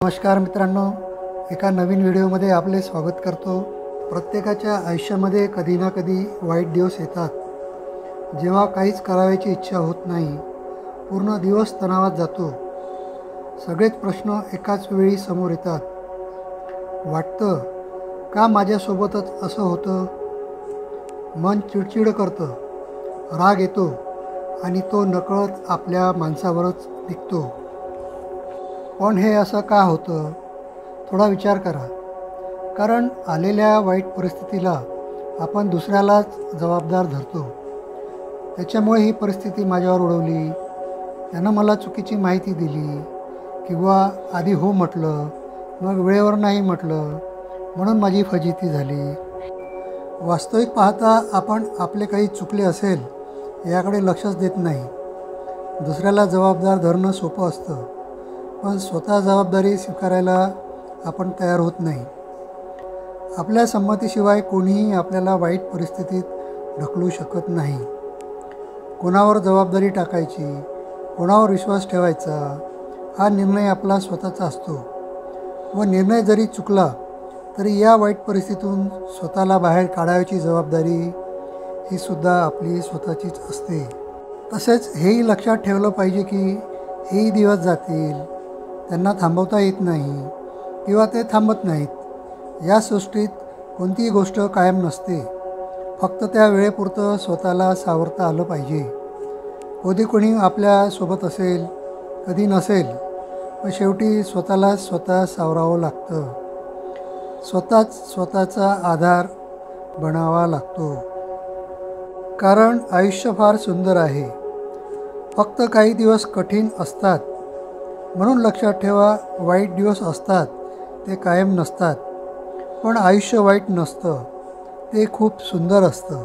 नमस्कार मित्रांनो, एका नवीन व्हिडिओमध्ये आपले स्वागत करतो। प्रत्येकाच्या आयुष्यामध्ये कधी ना कधी वाईट दिवस येतात, जेव्हा काहीच करायची इच्छा होत नाही, पूर्ण दिवस तणावात जातो, सगळेच प्रश्न एकाच वेळी समोर येतात। वाटतं का माझ्यासोबतच असं होतं, मन चिडचिड करतं, राग येतो आणि तो नकळत आपल्या माणसावरच निघतो। पण हे असं का होतं, थोडा विचार करा। कारण आलेल्या वाईट परिस्थितीला आपण दुसऱ्यालाच जबाबदार धरतो। त्याच्यामुळे ही परिस्थिती माझ्यावर उडवली, त्यानं मला चुकीची माहिती दिली, किंवा आधी हो म्हटलं मग वेळेवर नाही म्हटलं म्हणून माझी फजिती झाली। वास्तविक पाहता आपण आपले काही चुकले असेल याकडे लक्षच देत नाही। दुसऱ्याला जबाबदार धरणं सोपं असतं, पण स्वतः जबाबदारी स्वीकारायला आपण तयार होत नाही। आपल्या संमतीशिवाय कोणीही आपल्याला वाईट परिस्थितीत ढकलू शकत नाही। कोणावर जबाबदारी टाकायची, कोणावर विश्वास ठेवायचा, हा निर्णय आपला स्वतःचा असतो। व निर्णय जरी चुकला तरी या वाईट परिस्थितीतून स्वतःला बाहेर काढायची जबाबदारी ही सुद्धा आपली स्वतःचीच असते। तसेच हेही लक्षात ठेवलं पाहिजे की हेही दिवस जातील, त्यांना थांबवता येत नाही किंवा ते थांबत नाहीत। या सृष्टीत कोणतीही गोष्ट कायम नसते, फक्त त्या वेळेपुरतं स्वतःला सावरता आलं पाहिजे। कधी कोणी आपल्यासोबत असेल, कधी नसेल, पण शेवटी स्वतःला स्वतः सावरावं लागतं, स्वतःच स्वतःचा आधार बनावा लागतो। कारण आयुष्य फार सुंदर आहे, फक्त काही दिवस कठीण असतात। म्हणून लक्षात ठेवा, वाईट दिवस असतात ते कायम नसतात, पण आयुष्य वाईट नसतं, ते खूप सुंदर असतं।